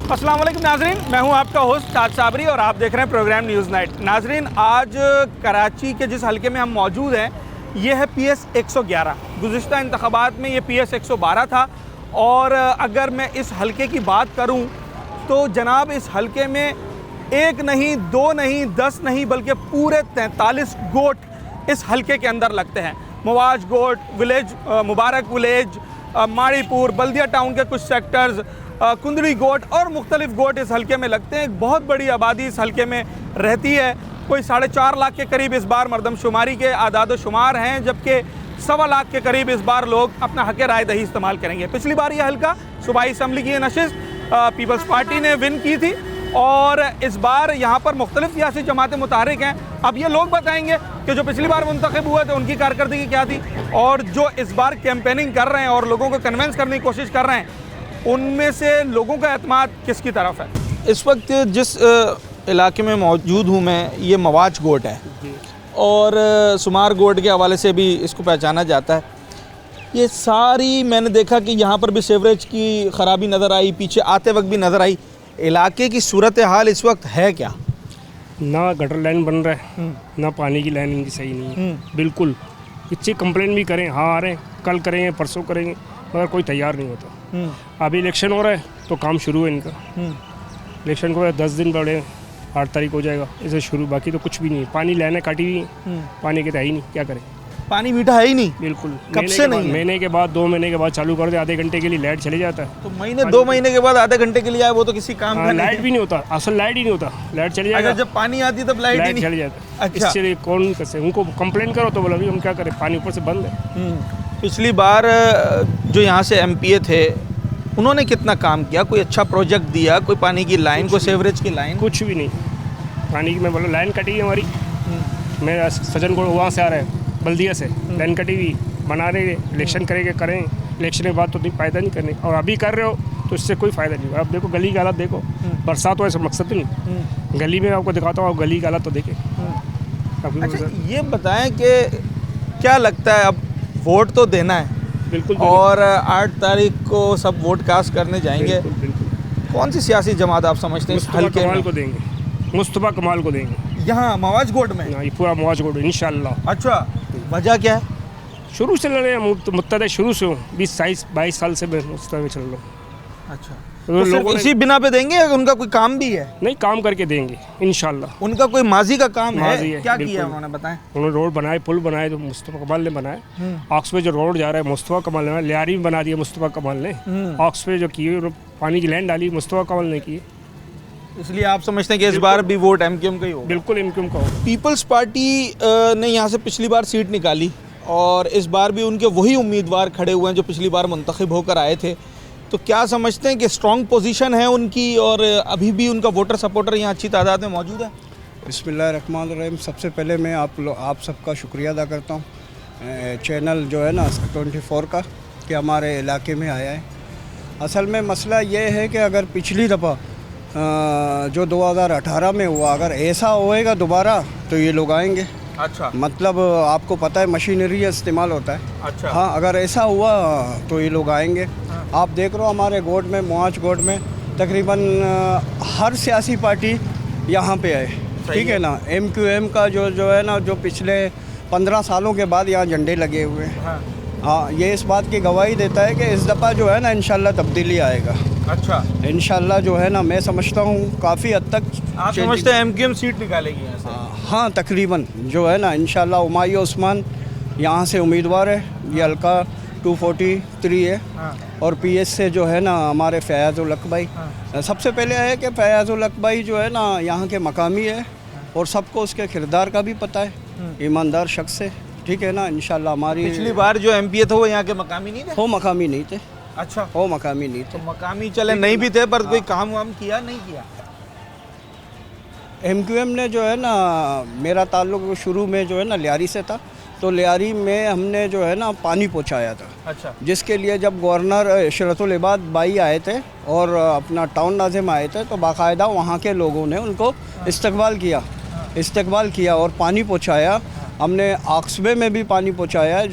अस्सलाम वालेकुम नाजरीन, मैं हूं आपका होस्ट ताज साबरी और आप देख रहे हैं प्रोग्राम न्यूज़ नाइट। नाजरीन, आज कराची के जिस हलके में हम मौजूद हैं ये है PS 111। गुज़िश्ता इंतखाबात में ये PS 112 था और अगर मैं इस हलके की बात करूं तो जनाब इस हलके में एक नहीं, दो नहीं, 10 नहीं बल्कि पूरे 43 गोट इस हलके के अंदर लगते हैं। मवाज गोट विलेज, मुबारक विलेज, माड़ीपुर, बल्दिया टाउन के कुछ सेक्टर्स, कुंदड़ी गोट और मुख्तलिफ गोट इस हलके में लगते हैं। एक बहुत बड़ी आबादी इस हलके में रहती है। कोई 4.5 लाख के करीब इस बार मरदमशुमारी के आदाद शुमार हैं, जबकि 1.25 लाख के करीब इस बार लोग अपना हक़ राय दही इस्तेमाल करेंगे। पिछली बार यह हलका सूबाई असम्बली की नशिस्त पीपल्स पार्टी ने विन की थी और इस बार यहाँ पर मुख्तलिफ सियासी जमातें मुतहरिक हैं। अब ये लोग बताएंगे कि जो पिछली बार मुंतखब हुए थे उनकी कारकर्दगी क्या थी और जो इस बार कैंपेनिंग कर रहे हैं और लोगों को कन्विंस करने की कोशिश कर रहे हैं उनमें से लोगों का एतमाद किसकी तरफ है। इस वक्त जिस इलाके में मौजूद हूँ मैं, ये मवाज गोट है और शुमार गोट के हवाले से भी इसको पहचाना जाता है। ये सारी मैंने देखा कि यहाँ पर भी सीवरेज की ख़राबी नज़र आई, पीछे आते वक्त भी नज़र आई। इलाके की सूरत हाल इस वक्त है क्या? ना गटर लाइन बन रहा है, ना पानी की लाइन इनकी सही नहीं है बिल्कुल। इससे कंप्लेन भी करें, हाँ आ रहे हैं, कल करेंगे, परसों करेंगे, मगर कोई तैयार नहीं होता। अभी इलेक्शन हो रहा है तो काम शुरू है इनका। इलेक्शन को 10 दिन पड़े, 8 तारीख हो जाएगा इसे शुरू, बाकी तो कुछ भी नहीं है। पानी लाइनें काटी हुई हैं, पानी के तो है ही नहीं, क्या करें। पानी मीठा है ही नहीं बिल्कुल। कब से नहीं? महीने के बाद, 2 महीने के बाद चालू कर दे, आधे घंटे के लिए लाइट चले जाता है। तो महीने 2 महीने के बाद आधे घंटे के लिए आए वो तो किसी काम का लाइट भी नहीं होता, असल लाइट ही नहीं होता, लाइट चली जाएगा। जब पानी आती तब लाइट ही नहीं चली जाता। अच्छा। इससे कौन कैसे उनको कंप्लेन करो तो बोला अभी हम क्या करें, पानी ऊपर से बंद है। पिछली बार जो यहाँ से MPA थे उन्होंने कितना काम किया? कोई अच्छा प्रोजेक्ट दिया? कोई पानी की लाइन, कोई सीवरेज की लाइन? कुछ भी नहीं। पानी की मैं बोला लाइन कटी है हमारी, मेरा सजन को वहाँ से आ रहा है बल्दिया से, लाइन कटी हुई, बना रहे, इलेक्शन करेंगे करें, इलेक्शन के बाद तो नहीं फ़ायदा नहीं करने, और अभी कर रहे हो तो इससे कोई फ़ायदा नहीं होगा। अब देखो गली की हालत देखो, बरसात हो ऐसा मकसद नहीं, गली में आपको दिखाता हूँ, गली की हालत तो देखें। अच्छा, ये बताएं कि क्या लगता है, अब वोट तो देना है बिल्कुल और 8 तारीख को सब वोट कास्ट करने जाएंगे, बिल्कुल। कौन सी सियासी जमात आप समझते हैं? मुस्तफा कमाल को देंगे, मुस्तफा कमाल को देंगे यहाँ मवाज गोट में? ये पूरा मवाज गोट इंशाल्लाह। अच्छा, वजह क्या है? शुरू से लड़ रहे हैं, मुत्तद शुरू से 20-22 साल से मैं मुस्तफा में चल रहा हूँ। अच्छा, तो सिर्फ इसी बिना पे देंगे? उनका कोई काम भी है? नहीं, काम करके देंगे इंशाल्लाह। उनका कोई माजी का काम है? क्या बिल्कुल। किया उन्होंने, बताएं। उन्होंने रोड बनाए, पुल बनाए जो मुस्तफा कमाल ने बनाए। ऑक्स पे जो रोड जा रहा है मुस्तफा कमाल ने, लियारी में बना दिया मुस्तफा कमाल ने। ऑक्स पे जो किए, पानी की लाइन डाली, मुस्तफा कमाल ने की। इसलिए आप समझते हैं कि इस बार भी वोट MQM का ही होगा? बिल्कुल MQM का होगा। पीपल्स पार्टी ने यहाँ से पिछली बार सीट निकाली और इस बार भी उनके वही उम्मीदवार खड़े हुए हैं जो पिछली बार मुंतखब होकर आए थे। तो क्या समझते हैं कि स्ट्रॉन्ग पोजीशन है उनकी और अभी भी उनका वोटर सपोर्टर यहाँ अच्छी तादाद में मौजूद है? बिस्मिल्लाहिर्रहमानिर्रहीम। सबसे पहले मैं आप सबका शुक्रिया अदा करता हूँ, चैनल जो है ना 24 का, कि हमारे इलाके में आया है। असल में मसला ये है कि अगर पिछली दफ़ा जो 2018 में हुआ, अगर ऐसा होएगा दोबारा तो ये लोग आएंगे। अच्छा, मतलब आपको पता है मशीनरी इस्तेमाल होता है। अच्छा, हाँ, अगर ऐसा हुआ तो ये लोग आएंगे। हाँ। आप देख रहे हो हमारे गोट में, मुआज गोट में तकरीबन हर सियासी पार्टी यहाँ पे है, ठीक है ना। MQM का जो है ना, जो पिछले 15 सालों के बाद यहाँ झंडे लगे हुए हैं। हाँ, ये इस बात की गवाही देता है कि इस दफ़ा जो है ना इंशाल्लाह तब्दीली आएगा। अच्छा, इंशाल्लाह जो है ना, मैं समझता हूँ काफ़ी हद तक आप समझते हैं MQM सीट निकालेगी यहाँ से? हाँ, तकरीबन जो है ना इंशाल्लाह। उमाइया उस्मान यहाँ से उम्मीदवार है, ये हल्का 243 है। और PS से जो है ना हमारे फ़याज़ुल हक भाई। सबसे पहले है कि फ़याज़ुल हक भाई जो है ना यहाँ के मकामी है और सबको उसके किरदार का भी पता है, ईमानदार शख्स है, ठीक है ना। इंशाल्लाह हमारी पिछली बार जो MPA थे वो यहाँ के मकामी नहीं थे? वो मकामी नहीं थे। अच्छा, वो मकामी नहीं थे। तो मकामी चले नहीं भी थे पर कोई काम वाम किया नहीं किया? MQM ने जो है ना, मेरा ताल्लुक शुरू में जो है ना लियारी से था, तो लियारी में हमने जो है ना पानी पहुंचाया था। अच्छा, जिसके लिए जब गवर्नर इशरतुल इबाद भाई आए थे और अपना टाउन नाज़िम आए थे तो बाकायदा वहाँ के लोगों ने उनको इस्तकबाल किया और पानी पहुंचाया। हमने आक्सबे में भी पानी पहुंचाया है,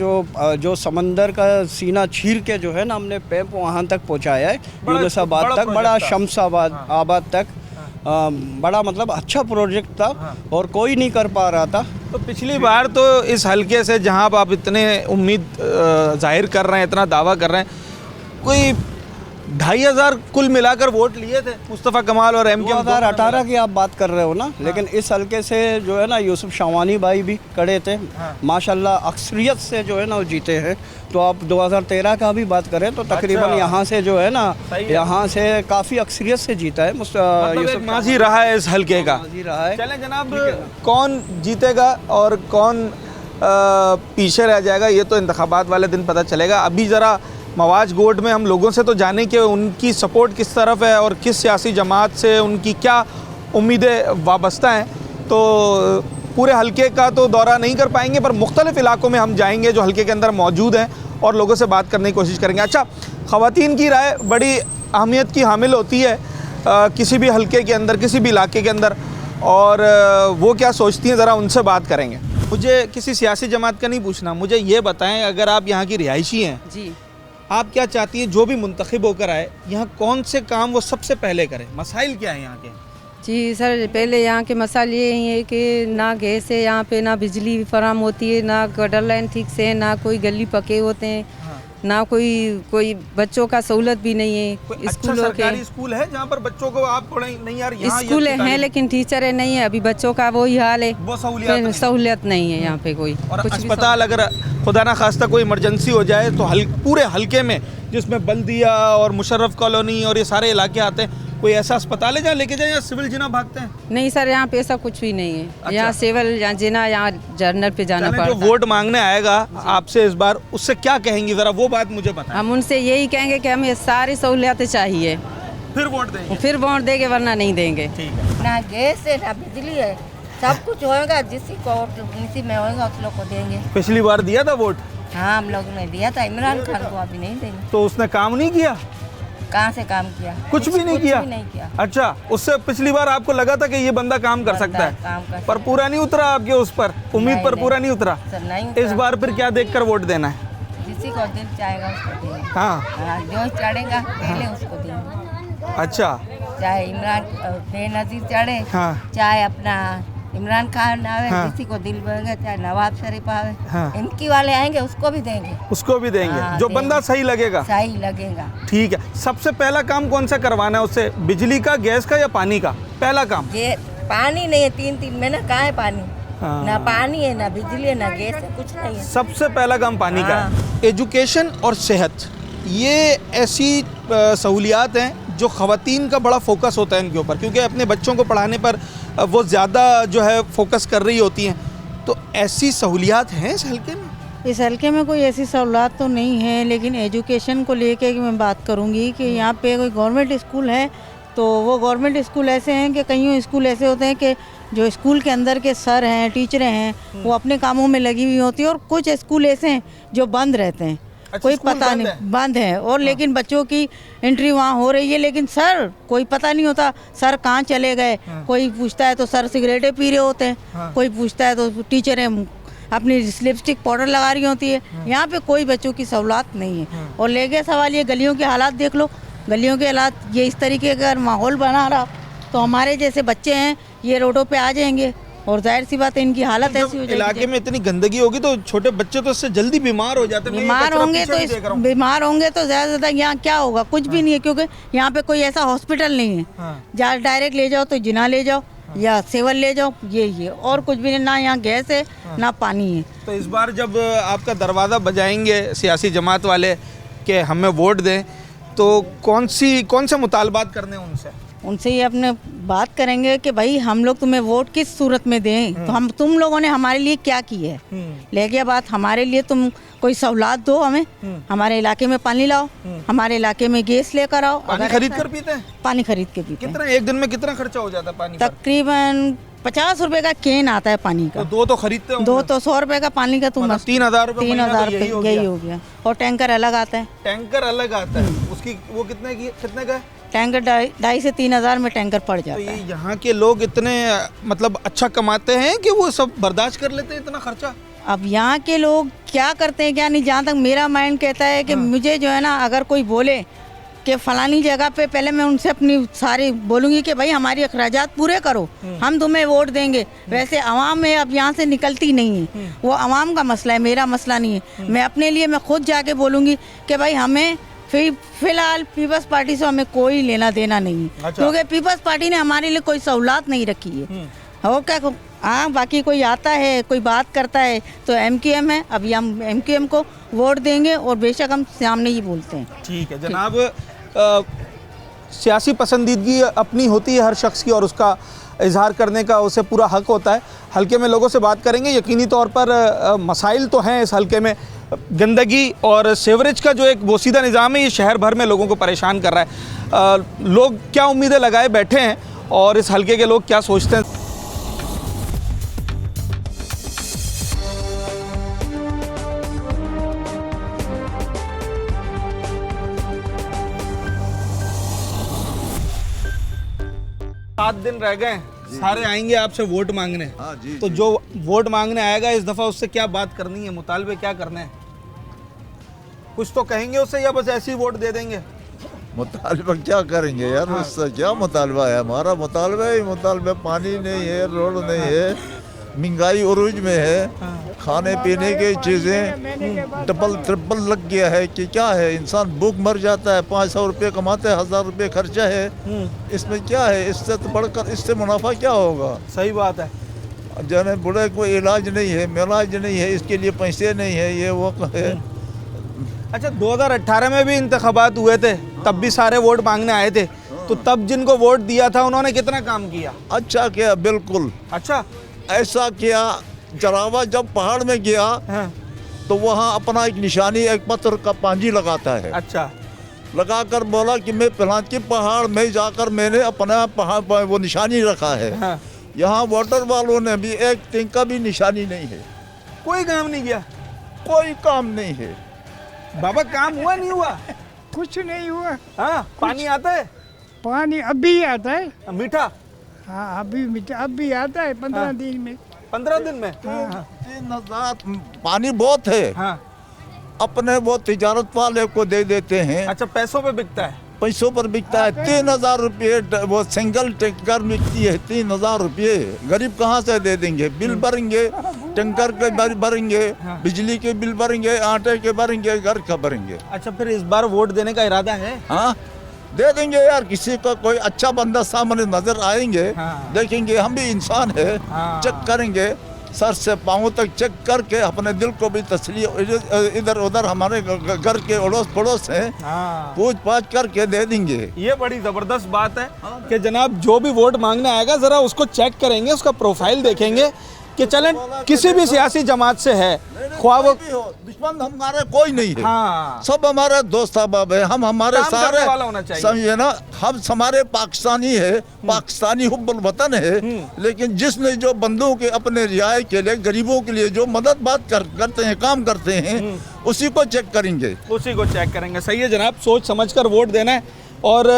जो समंदर का सीना चीर के जो है ना हमने पैप वहाँ तक पहुंचाया है, यूनुसाबाद तक, बड़ा शमसाबाद आबाद तक। बड़ा मतलब अच्छा प्रोजेक्ट था और कोई नहीं कर पा रहा था। तो पिछली बार तो इस हलके से जहां आप इतने उम्मीद जाहिर कर रहे हैं, इतना दावा कर रहे हैं, कोई 2500 कुल मिलाकर वोट लिए थे मुस्तफ़ा कमाल और एमके 2018 की आप बात कर रहे हो ना। लेकिन इस हलके से जो है ना यूसुफ शावानी भाई भी खड़े थे, माशाल्लाह अक्सरियत से जो है ना वो जीते हैं। तो आप 2013 का भी बात करें तो तकरीबन यहाँ से जो है ना, यहाँ से काफ़ी अक्सरियत से जीता है यूसुफ माजी रहा है इस हलके का। रहा है। चलें जनाब, कौन जीतेगा और कौन पीछे रह जाएगा ये तो इंतखाबात वाले दिन पता चलेगा। अभी ज़रा मवाज गोड में हम लोगों से तो जाने कि उनकी सपोर्ट किस तरफ है और किस सियासी जमात से उनकी क्या उम्मीदें वाबस्ता हैं। तो पूरे हलके का तो दौरा नहीं कर पाएंगे, पर मुख्तलिफ़ इलाकों में हम जाएंगे जो हलके के अंदर मौजूद हैं और लोगों से बात करने की कोशिश करेंगे। अच्छा, ख़वातीन की राय बड़ी अहमियत की हामिल होती है किसी भी हलके के अंदर, किसी भी इलाके के अंदर, और वो क्या सोचती हैं ज़रा उनसे बात करेंगे। मुझे किसी सियासी जमात का नहीं पूछना, मुझे ये बताएं, अगर आप यहाँ की रिहायशी हैं जी, आप क्या चाहती हैं जो भी मुंतखब होकर आए यहाँ कौन से काम वो सबसे पहले करें? मसाइल क्या है यहाँ के? जी सर, पहले यहाँ के मसाले ये हैं कि ना गैस है यहाँ पे, ना बिजली फराम होती है, ना गटर लाइन ठीक से है, ना कोई गली पके होते हैं, ना कोई बच्चों का सहूलत भी नहीं है। अच्छा स्कूलों सरकारी स्कूल है जहाँ पर बच्चों को आप पढ़े? नहीं यार, यहाँ स्कूल हैं लेकिन टीचर नहीं है, अभी बच्चों का वही हाल है, वो सहूलियत नहीं है यहाँ पे कोई। और कुछ भी अस्पताल अगर खुदा ना खास्ता कोई इमरजेंसी हो जाए तो पूरे हलके में जिसमें बल्दिया और मुशर्रफ कॉलोनी और ये सारे इलाके आते हैं, कोई ऐसा अस्पताल है जहाँ लेके जाए या सिविल जिना भागते हैं? नहीं सर, यहाँ पे ऐसा कुछ भी नहीं है। अच्छा। यहाँ सिविल, यहाँ जिना, यहाँ जर्नल पे जाना पड़ता जो है। वोट मांगने आएगा आपसे इस बार, उससे क्या कहेंगी जरा वो बात मुझे बताएं। हम उनसे यही कहेंगे कि हमें सारी सहूलियतें चाहिए, फिर वोट देंगे। फिर वोट देंगे, वरना नहीं देंगे। ठीक है। ना गैस है ना बिजली है, सब कुछ होगा, जिसकी को नसीब में होगा उस लोग को देंगे। पिछली बार दिया था वोट? हाँ, हम लोग ने दिया था इमरान खान को, अभी नहीं देंगे। तो उसने काम नहीं किया? कहाँ से काम किया? कुछ भी नहीं किया? भी नहीं किया। अच्छा, उससे पिछली बार आपको लगा था कि ये बंदा काम कर सकता है, काम कर पर पूरा नहीं उतरा आपके उस पर, उम्मीद पर पूरा नहीं उतरा। सर नहीं इस बार फिर क्या देखकर वोट देना है? जिसी को दिल चाहेगा उसको देंगे। हाँ, हाँ, जो चढ़ेगा पहले उसको देंगे, अच्छा, चाहे इमरान बेनजीर चढ़े, हाँ, चाहे अपना इमरान खान आवे, हाँ। किसी को दिल बनेगा, चाहे नवाब शरीफ आवे, हाँ। इनकी वाले आएंगे उसको भी देंगे, उसको भी देंगे हाँ, जो देंगे। बंदा सही लगेगा। सही लगेगा। ठीक है, सबसे पहला काम कौन सा करवाना है उससे? बिजली का, गैस का या पानी का? पहला काम। ये पानी नहीं है, 3 में ना, कहाँ है पानी? हाँ। ना पानी है, ना बिजली है, ना गैस है, कुछ नहीं है। सबसे पहला काम पानी का है। एजुकेशन और सेहत, ये ऐसी सहूलियात हैं जो ख़वातीन का बड़ा फोकस होता है इनके ऊपर, क्योंकि अपने बच्चों को पढ़ाने पर वो ज़्यादा जो है फोकस कर रही होती हैं। तो ऐसी सहूलियात हैं इस हलके में? इस हल्के में कोई ऐसी सहूलत तो नहीं है, लेकिन एजुकेशन को लेके मैं बात करूंगी कि यहाँ पे कोई गवर्नमेंट स्कूल है तो वो गवर्नमेंट स्कूल ऐसे हैं कि कईयों स्कूल ऐसे होते हैं कि जो स्कूल के अंदर के सर हैं, टीचरें हैं, वो अपने कामों में लगी हुई होती है, और कुछ स्कूल ऐसे हैं जो बंद रहते हैं। अच्छा, कोई स्कूल पता बंद नहीं, है? बंद है, और लेकिन बच्चों की एंट्री वहाँ हो रही है, लेकिन सर कोई पता नहीं होता सर कहाँ चले गए। कोई पूछता है तो सर सिगरेटें पी रहे होते हैं, कोई पूछता है तो टीचरें अपनी लिपस्टिक पाउडर लगा रही होती है। यहाँ पे कोई बच्चों की सहूलत नहीं है। और ले गए सवाल ये गलियों के हालात देख लो, गलियों के हालात ये इस तरीके का अगर माहौल बना रहा तो हमारे जैसे बच्चे हैं ये रोडों पे आ जाएंगे, और जाहिर सी बात है इनकी हालत ऐसी हो जाएगी। इलाके में इतनी गंदगी होगी तो छोटे बच्चे तो इससे जल्दी बीमार हो जाते हैं। बीमार होंगे तो ज़्यादा यहाँ क्या होगा? कुछ भी नहीं है, क्योंकि यहाँ पे कोई ऐसा हॉस्पिटल नहीं है जहाँ डायरेक्ट ले जाओ तो जिना ले जाओ या सेवल ले जाओ, ये और कुछ भी नहीं। ना यहाँ गैस है ना पानी है। तो इस बार जब आपका दरवाज़ा बजाएंगे सियासी जमात वाले कि हमें वोट दें, तो कौन से मुतालबात करने हैं उनसे? उनसे ये अपने बात करेंगे कि भाई हम लोग तुम्हें वोट किस सूरत में दें, तो तुम लोगों ने हमारे लिए क्या की है। ले गया बात, हमारे लिए तुम कोई सहूलत दो हमें, हमारे इलाके में पानी लाओ, हमारे इलाके में गैस लेकर आओ। पानी खरीद कर पीते हैं? पानी खरीद के पीते हैं। कितना एक दिन में कितना खर्चा हो जाता है पानी पर? तकरीबन 50 रुपए का केन आता है पानी का। तो दो तो खरीदते होंगे? दो तो 100 रुपए का पानी का तुम 3000 रुपए। 3000 रुपए यही हो गया। और टैंकर अलग आता है। टैंकर अलग आता है, उसकी वो कितने का है? टैंकर 2,500 से 3,000 में टैंकर पड़ तो जाता ये है। यहाँ के लोग इतने मतलब अच्छा कमाते हैं कि वो सब बर्दाश्त कर लेते हैं इतना खर्चा? अब यहाँ के लोग क्या करते हैं क्या नहीं, जहाँ तक मेरा माइंड कहता है कि मुझे जो है ना, अगर कोई बोले कि फलानी जगह पे, पहले मैं उनसे अपनी सारी बोलूँगी कि भाई हमारी अखराजात पूरे करो, हम तुम्हें वोट देंगे। वैसे आवाम में अब यहाँ से निकलती नहीं है, वो आवाम का मसला है, मेरा मसला नहीं है। मैं अपने लिए मैं खुद जाके बोलूँगी कि भाई हमें फिलहाल पीपल्स पार्टी से हमें कोई लेना देना नहीं है। अच्छा। क्योंकि पीपल्स पार्टी ने हमारे लिए कोई सहूलत नहीं रखी है। हो क्या, हाँ बाकी कोई आता है कोई बात करता है तो MQM है, अभी हम MQM को वोट देंगे और बेशक हम सामने ही बोलते हैं। ठीक है जनाब, सियासी पसंदीदगी अपनी होती है हर शख्स की और उसका इजहार करने का उसे पूरा हक होता है। हल्के में लोगों से बात करेंगे, यकीनी तौर पर मसाइल तो हैं इस हल्के में। गंदगी और सीवरेज का जो एक बोसीदा निज़ाम है ये शहर भर में लोगों को परेशान कर रहा है। लोग क्या उम्मीदें लगाए बैठे हैं और इस हल्के के लोग क्या सोचते हैं। सात दिन रह गए, सारे आएंगे आपसे वोट मांगने। हाँ जी, तो जो वोट मांगने आएगा इस दफा उससे क्या बात करनी है, मुतालबे क्या करने हैं? कुछ तो कहेंगे उससे या बस ऐसे ही वोट दे देंगे? मुतालबा क्या करेंगे यार, उससे क्या मुतालबा है? हमारा मुतालबा ही मुतालबा, पानी नहीं है, रोड नहीं है, महंगाई उरूज में है, खाने पीने की चीज़ें डबल ट्रिपल लग गया है कि क्या है, इंसान भूख मर जाता है। 500 रुपये कमाते हैं, 1000 रुपये खर्चा है, इसमें क्या है? इससे तो बढ़कर इससे मुनाफा क्या होगा? सही बात है। जाने बूढ़े कोई इलाज नहीं है, मिलाज नहीं है, इसके लिए पैसे नहीं है, ये वो है। अच्छा 2018 में भी इंतखाबात हुए थे, तब भी सारे वोट मांगने आए थे, तो तब जिनको वोट दिया था उन्होंने कितना काम किया? अच्छा किया, बिल्कुल अच्छा। ऐसा किया। जरावा जब पहाड़ में गया हाँ। तो वहाँ अपना एक निशानी, एक पत्थर का पांजी लगाता है, अच्छा। लगाकर बोला कि मैं फलां के पहाड़ में जाकर मैंने अपना पहाड़ पर वो निशानी रखा है। हाँ। यहाँ वाटर वालों ने भी एक तिनका भी निशानी नहीं है, कोई काम नहीं किया? कोई काम नहीं है। बाबा काम हुआ नहीं हुआ? कुछ नहीं हुआ। हाँ। पानी आता है? पानी अभी आता है। मीठा? हाँ अभी आता है 15 दिन में। 15 दिन में? 3,000 पानी बहुत है। हाँ। अपने वो तिजारत वाले को दे देते हैं। अच्छा पैसों पे बिकता है? पैसों पर बिकता है। 3,000 रुपये वो सिंगल टैंकर बिकती है, 3,000 रुपये। गरीब कहाँ से दे देंगे? बिल भरेंगे, टैंकर के बिल भरेंगे, बिजली के बिल भरेंगे, आटे के भरेंगे, घर का भरेंगे। अच्छा फिर इस बार वोट देने का इरादा है? हाँ दे देंगे यार, किसी को कोई अच्छा बंदा सामने नजर आएंगे, हाँ। देखेंगे हम भी इंसान है, हाँ। चेक करेंगे, सर से पाँव तक चेक करके अपने दिल को भी तसली, इधर उधर हमारे घर के अड़ोस पड़ोस हैं, हाँ। पूछ पाछ करके दे देंगे। ये बड़ी ज़बरदस्त बात है कि जनाब जो भी वोट मांगने आएगा ज़रा उसको चेक करेंगे, उसका प्रोफाइल देखेंगे कि चलें किसी भी सियासी जमात से है, ख्वाह वो दुश्मन हमारे कोई नहीं है। हाँ। सब हमारे दोस्त अहबाब है, हम हमारे काम करने सारे वाला होना चाहिए। समझे ना, हम हमारे पाकिस्तानी है, पाकिस्तानी हुब्बुल वतन है, लेकिन जिसने जो बंदों के अपने रियाय के लिए, गरीबों के लिए जो मदद बात करते हैं, काम करते हैं, उसी को चेक करेंगे, उसी को चेक करेंगे। सही है जनाब, सोच समझ कर वोट देना है और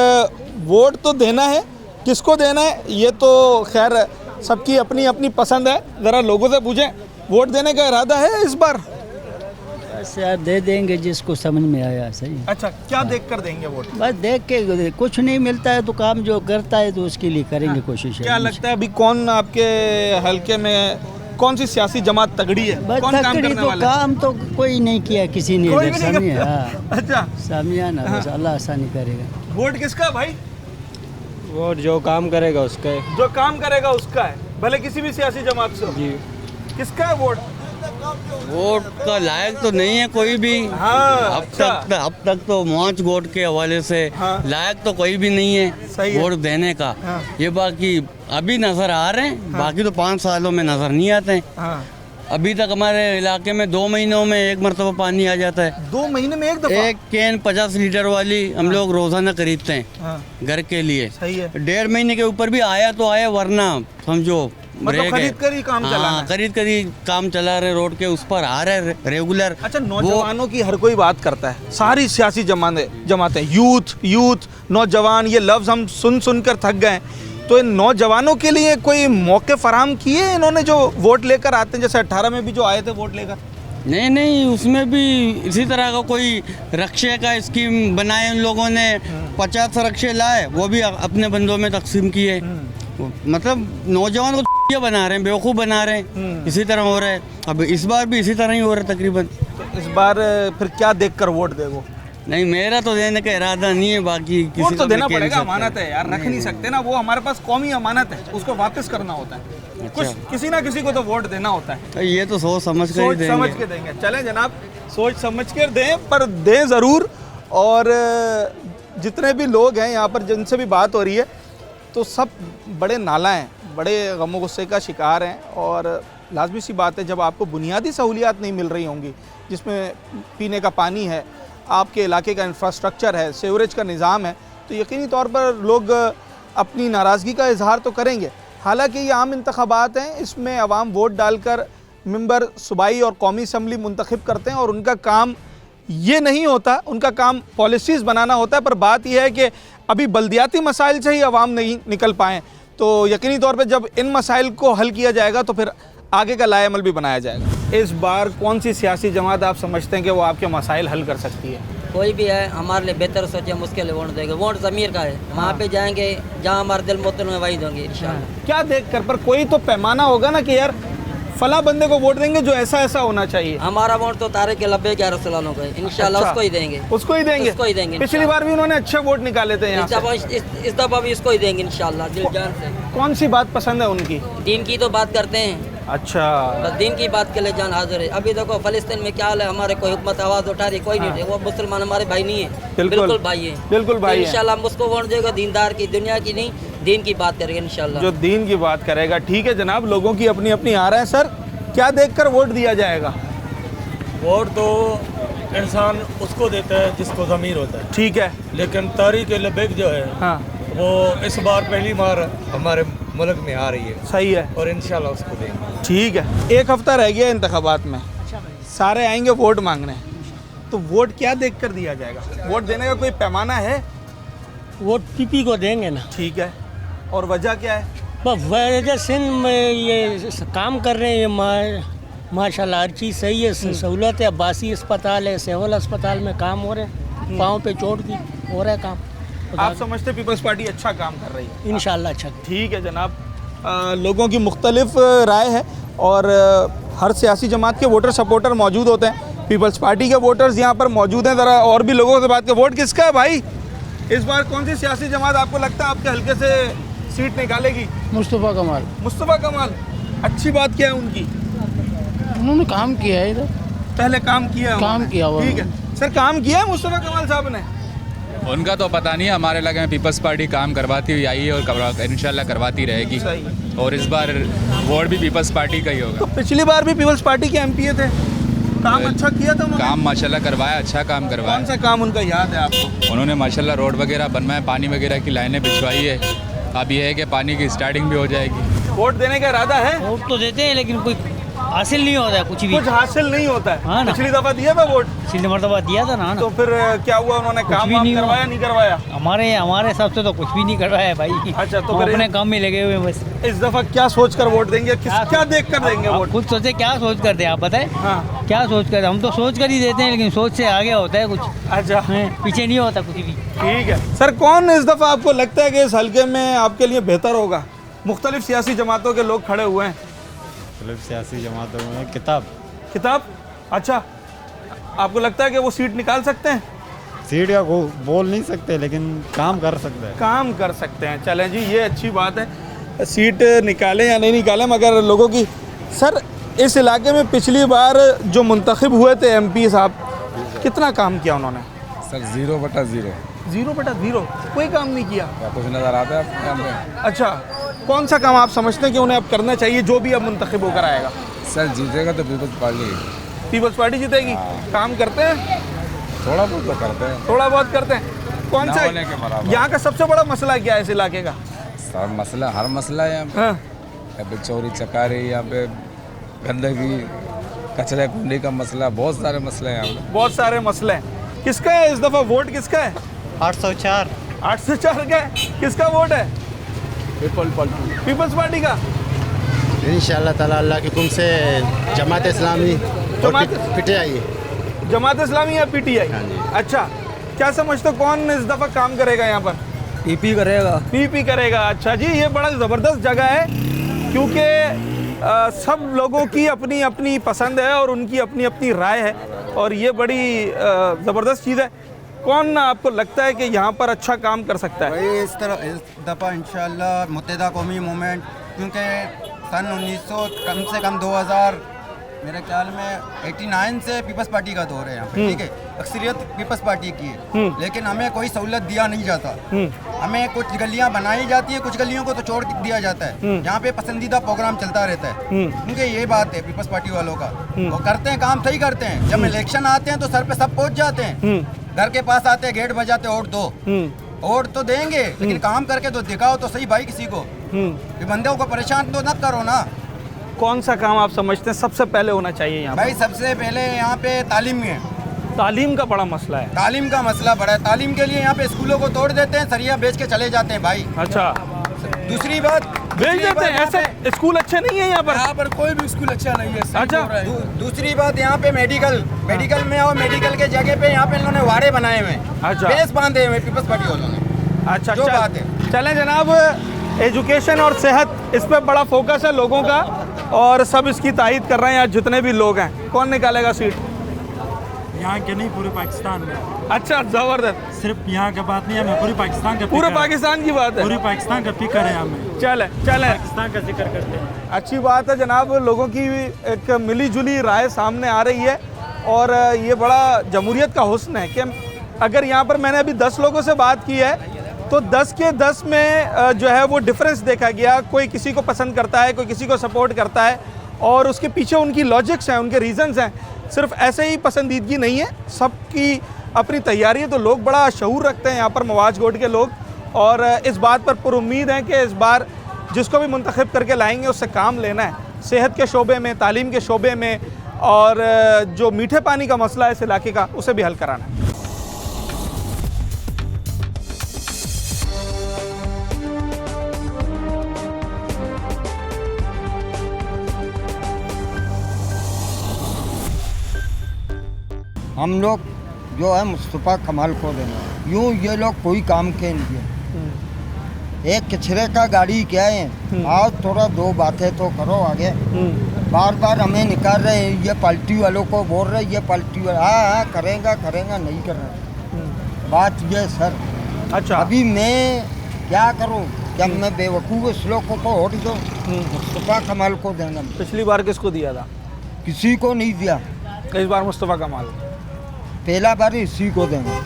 वोट तो देना है, किसको देना है ये तो खैर सबकी अपनी अपनी पसंद है। ज़रा लोगों से पूछें वोट देने का इरादा है इस बार? बस यार दे देंगे जिसको समझ में आया। सही। अच्छा क्या देख कर देंगे वोट? बस देख के, कुछ नहीं मिलता है तो काम जो करता है तो उसके लिए करेंगे कोशिश। क्या लगता है अभी कौन आपके हल्के में कौन सी सियासी जमात तगड़ी है? बस कौन काम तकड़ी करने तो वाला है? काम तो कोई नहीं किया किसी ने कोई इधर, भी नहीं समझे? करता। हाँ अच्छा समझिए ना, बस अल्लाह आसानी करेगा। वोट किसका भाई? वोट जो काम करेगा उसका है। जो काम करेगा उसका है, भले किसी भी सियासी जमात से हो। जी। किसका है वोट? वोट का लायक तो नहीं है कोई भी। हाँ, अब तक तो मौज वोट के हवाले से लायक तो कोई भी नहीं सही है है। वोट देने का। ये बाकी अभी नजर आ रहे हैं, बाकी तो 5 सालों में नजर नहीं आते हैं। अभी तक हमारे इलाके में 2 महीनों में एक मरतबा पानी आ जाता है। 2 महीने में एक दफा? एक कैन 50 लीटर वाली हम लोग रोजाना खरीदते हैं घर के लिए। सही है। 1.5 महीने के ऊपर भी आया तो आया, वरना समझो मतलब खरीद कर ही काम चलाना है। खरीद कर ही काम चला रहे, रोड के उस पर आ रहे रेगुलर। अच्छा, नौजवानों की हर कोई बात करता है, सारी सियासी जमातें यूथ नौजवान, ये लफ्ज़ हम सुन कर थक गए। तो इन नौजवानों के लिए कोई मौके फराहम किए इन्होंने जो वोट लेकर आते हैं, जैसे 18 में भी जो आए थे वोट लेकर? नहीं, उसमें भी इसी तरह का कोई रक्षे का स्कीम बनाए उन लोगों ने। 50 रक्षे लाए, वो भी अपने बंदों में तकसीम किए। मतलब नौजवान को ये बना रहे हैं, बेवकूफ़ बना रहे हैं। इसी तरह हो रहा है, अब इस बार भी इसी तरह ही हो रहा है तकरीबन। तो इस बार फिर क्या देखकर वोट देगो? नहीं, मेरा तो देने का इरादा नहीं है, बाकी किसी वोट तो को देना भी कह पड़ेगा, सकते हैं। अमानत है यार, रख नहीं सकते ना, वो हमारे पास कौमी अमानत है, उसको वापस करना होता है। कुछ किसी ना किसी को तो वोट देना होता है। तो ये तो सोच समझ कर ही सोच देंगे। समझ के देंगे। चलें जनाब, सोच समझ कर दें, पर दें ज़रूर। और जितने भी लोग हैं यहाँ पर जिनसे भी बात हो रही है, तो सब बड़े नाला हैं, बड़े गमो गुस्से का शिकार हैं। और लाजमी सी बात है, जब आपको बुनियादी सहूलियात नहीं मिल रही होंगी, जिसमें पीने का पानी है, आपके इलाके का इंफ्रास्ट्रक्चर है, सीवरेज का निज़ाम है, तो यकीनी तौर पर लोग अपनी नाराज़गी का इजहार तो करेंगे। हालांकि ये आम इंतखाबात हैं, इसमें अवाम वोट डालकर मेंबर सूबाई और कौमी असम्बली मुंतखब करते हैं, और उनका काम ये नहीं होता, उनका काम पॉलिसीज़ बनाना होता है। पर बात यह है कि अभी बल्दियाती मसाइल से ही अवाम नहीं निकल पाएँ, तो यकीनी तौर पर जब इन मसाइल को हल किया जाएगा तो फिर आगे का लाएअमल भी बनाया जाएगा। इस बार कौन सी सियासी जमात आप समझते हैं कि वो आपके मसाइल हल कर सकती है? कोई भी है हमारे लिए बेहतर सोचे, हम उसके लिए वोट देंगे। वोट ज़मीर का है, वहाँ पे जाएंगे जहाँ हमारे दिल मोतन में वही देंगे इंशाल्लाह। क्या देख कर, पर कोई तो पैमाना होगा ना कि यार फला बंदे को वोट देंगे जो ऐसा ऐसा होना चाहिए। हमारा वोट तो तारिक लब्बे के रसूलों का है, इंशाल्लाह अच्छा, उसको ही देंगे। उसको ही देंगे, उसको ही देंगे। पिछली बार भी उन्होंने अच्छे वोट निकाले थे यहाँ से। इस दफ़ा भी इसको ही देंगे इंशाल्लाह दिल जान से। कौन सी बात पसंद है उनकी? दीन की तो बात करते हैं। अच्छा, बस दीन की बात के लिए जान हाजिर है। अभी देखो फ़लस्तीन में क्या हाल है, हमारे कोई हुकूमत आवाज़ उठा रही, कोई नहीं उठे। वो मुसलमान हमारे भाई नहीं है, बिल्कुल भाई है, बिल्कुल भाई है। इंशाल्लाह हम उसको वोट देगा, दीनदार की, दुनिया की नहीं, दीन की बात करेंगे इंशाल्लाह। जो दीन की बात करेगा। ठीक है जनाब, लोगों की अपनी अपनी आ रहे हैं। सर, क्या देखकर वोट दिया जाएगा? वोट तो इंसान उसको देता है जिसको ज़मीर होता है। ठीक है, लेकिन तारीख लबैक जो है, हाँ, वो इस बार पहली बार हमारे मुल्क में आ रही है। सही है, और इंशाल्लाह उसको देंगे। ठीक है। एक हफ्ता रह गया इंतखाबात में, सारे आएंगे वोट मांगने, तो वोट क्या देखकर दिया जाएगा? वोट देने का कोई पैमाना है? वोट पीपी को देंगे ना। ठीक है, और वजह क्या है? बस वजह सिंध में ये काम कर रहे हैं, ये माशाल्लाह हर चीज़ सही है, सहूलत है। अब्बासी अस्पताल है, सेवल अस्पताल में काम हो रहे हैं, पाँव पे चोट की हो रहा है काम। आप समझते पीपल्स पार्टी अच्छा काम कर रही है? इंशाल्लाह अच्छा। ठीक है जनाब, लोगों की मुख्तलिफ राय है, और हर सियासी जमात के वोटर सपोर्टर मौजूद होते हैं। पीपल्स पार्टी के वोटर्स यहाँ पर मौजूद हैं। ज़रा और भी लोगों से बात कर, वोट किसका है भाई? इस बार कौन सी सियासी जमात आपको लगता है आपके हल्के से सीट निकालेगी? मुस्तफ़ा कमाल। मुस्तफ़ा कमाल, अच्छी बात क्या है उनकी? उन्होंने काम किया है इधर, पहले काम किया है, काम किया हुआ। ठीक है सर, काम किया है मुस्तफ़ा कमाल साहब ने? उनका तो पता नहीं है, हमारे इलाके में पीपल्स पार्टी काम करवाती हुई आई है और इंशाल्लाह करवाती रहेगी। और इस बार वोट भी पीपल्स पार्टी का ही होगा। तो पिछली बार भी पीपल्स पार्टी के एमपी थे, काम अच्छा किया था उन्होंने? काम माशाल्लाह करवाया, अच्छा काम करवाया। कौन सा काम उनका याद है आपको? उन्होंने माशाल्लाह रोड वगैरह बनवाए, पानी वगैरह की लाइनें बिछवाई है। अब ये है कि पानी की स्टार्टिंग भी हो जाएगी। वोट देने का इरादा है? वोट तो देते हैं लेकिन कोई हासिल नहीं होता है, कुछ भी कुछ हासिल नहीं होता है। हाँ ना। पिछली दफा दिया था वोट, पिछली मरतबा दिया था ना। तो फिर क्या हुआ? उन्होंने काम वाम करवाया नहीं करवाया? हमारे हिसाब से तो कुछ भी नहीं करवाया है भाई। अच्छा, तो हम फिर अपने काम में लगे हुए बस। इस दफा क्या सोच कर वोट देंगे? क्या देख कर देंगे वोट? खुद सोचे क्या सोच कर दे, आप बताएं। हाँ, क्या सोच कर? हम तो सोच कर ही देते हैं, लेकिन सोच से आगे होता है कुछ। अच्छा, पीछे नहीं होता कुछ भी। ठीक है सर, कौन इस दफा आपको लगता है कि इस हल्के में आपके लिए बेहतर होगा? मुख्तलिफ सियासी जमातों के लोग खड़े हुए हैं। मुख्तलिफ सियासी जमातों में किताब। अच्छा, आपको लगता है कि वो सीट निकाल सकते हैं? सीट का बोल नहीं सकते, लेकिन काम कर सकते हैं। काम कर सकते हैं, चलें जी, ये अच्छी बात है। सीट निकालें या नहीं निकालें, मगर लोगों की। सर, इस इलाके में पिछली बार जो मुंतखब हुए थे एमपी साहब, कितना काम किया उन्होंने? सर 0/0। 0/0? कोई काम नहीं किया? कुछ नज़र आता है काम में? अच्छा, कौन सा काम आप समझते हैं कि उन्हें अब करना चाहिए, जो भी अब मुंतखब होकर आएगा? सर जीतेगा तो पीपल्स पार्टी। पीपल्स पार्टी जीतेगी? काम करते हैं? थोड़ा बहुत तो करते हैं। थोड़ा बहुत करते हैं। कौन सा यहाँ का सबसे बड़ा मसला क्या है इस इलाके का? सर मसला, हर मसला है। हाँ, यहाँ पे चोरी चकारी, यहाँ पे गंदगी, कचरे कुंडी का मसला, बहुत सारे मसले हैं यहाँ पे। बहुत सारे मसले हैं। किसका है इस दफ़ा वोट, किसका है? 804 804 का है। किसका वोट है? पीपल्स पार्टी का। इंशाल्लाह ताला अल्लाह के हुक्म से जमात इस्लामी पीटीआई। जमात इस्लामी या पीटीआई? अच्छा, क्या समझते हो कौन इस दफ़ा काम करेगा यहाँ पर? पीपी करेगा। पीपी करेगा। अच्छा जी, ये बड़ा ज़बरदस्त जगह है क्योंकि सब लोगों की अपनी अपनी पसंद है और उनकी अपनी अपनी राय है और ये बड़ी ज़बरदस्त चीज़ है। कौन आपको लगता है कि यहाँ पर अच्छा काम कर सकता है? भाई इस दफ़ा इंशाल्लाह मुत्तहिदा कौमी मूवमेंट, क्योंकि सन 1900 कम से कम 2000 मेरे ख्याल में 89 से पीपल्स पार्टी का दौर है यहाँ पे, ठीक है। अक्सरियत पीपल्स पार्टी की है, लेकिन हमें कोई सहूलत दिया नहीं जाता। हमें कुछ गलियाँ बनाई जाती है, कुछ गलियों को तो छोड़ दिया जाता है। यहाँ पे पसंदीदा प्रोग्राम चलता रहता है, क्योंकि ये बात है पीपल्स पार्टी वालों का। वो करते हैं, काम सही करते हैं। जब इलेक्शन आते हैं तो सर पे सब पहुँच जाते हैं, घर के पास आते हैं, गेट बजाते, वोट दो। वोट तो देंगे, लेकिन काम करके तो दिखाओ तो सही भाई किसी को। ये बंदों को परेशान तो न करो ना। कौन सा काम आप समझते हैं सबसे पहले होना चाहिए यहाँ? भाई सबसे पहले यहाँ पे तालीम है। तालीम का बड़ा मसला है। तालीम का मसला बड़ा है। तालीम के लिए यहाँ पे स्कूलों को तोड़ देते हैं, सरिया बेच के चले जाते हैं भाई। अच्छा, दूसरी बात बेच देते हैं, ऐसे स्कूल अच्छे नहीं है यहाँ पर? यहाँ पर कोई भी स्कूल अच्छा नहीं है। अच्छा, दूसरी बात यहाँ पे मेडिकल में और मेडिकल के जगह पे यहाँ पे इन्होंने वाड़े बनाए हुए हैं। अच्छा, बेस बांधे हुए पीपल्स पार्टी वालों ने। अच्छा, जो बात है। चलें जनाब, एजुकेशन और सेहत, इस पर बड़ा फोकस है लोगों का और सब इसकी तायद कर रहे हैं यहाँ जितने भी लोग हैं। कौन निकालेगा सीट? यहाँ के नहीं, पूरे पाकिस्तान में। अच्छा, जबरदस्त। सिर्फ यहाँ का बात नहीं है, मैं पूरे पाकिस्तान का, पूरे पाकिस्तान की बात है। पूरे पाकिस्तान का फिक्र है हमें। चले पाकिस्तान का जिक्र करते हैं। अच्छी बात है जनाब, लोगों की एक मिली जुली राय सामने आ रही है और ये बड़ा जमहूरियत का हुस्न है कि अगर यहाँ पर मैंने अभी 10 लोगों से बात की है तो 10 के 10 में जो है वो डिफरेंस देखा गया। कोई किसी को पसंद करता है, कोई किसी को सपोर्ट करता है और उसके पीछे उनकी लॉजिक्स हैं, उनके रीज़न्स हैं। सिर्फ ऐसे ही पसंदीदगी नहीं है, सबकी अपनी तैयारी है। तो लोग बड़ा शऊर रखते हैं यहाँ पर मवाज गोट के लोग और इस बात पर पुरुम्मीद हैं कि इस बार जिसको भी मुंतखब करके लाएंगे उससे काम लेना है, सेहत के शोबे में, तालीम के शोबे में और जो मीठे पानी का मसला है इस इलाके का उसे भी हल कराना है। हम लोग जो है मुस्तफ़ा कमाल को देना, यूँ ये लोग कोई काम के नहीं है। एक कचरे का गाड़ी क्या है, आओ थोड़ा दो बातें तो करो आगे। बार बार हमें निकाल रहे हैं, ये पार्टी वालों को बोल रहे, ये पार्टी वाले हाँ करेगा नहीं कर रहा। बात ये सर, अच्छा अभी मैं क्या करूं? जब मैं बेवकूफ़ इस लोगों को वोट दो, मुस्तफ़ा कमाल को देना। पिछली बार किसको दिया था? किसी को नहीं दिया। इस बार मुस्तफ़ा कमाल, पहला बार इसी को देंगे।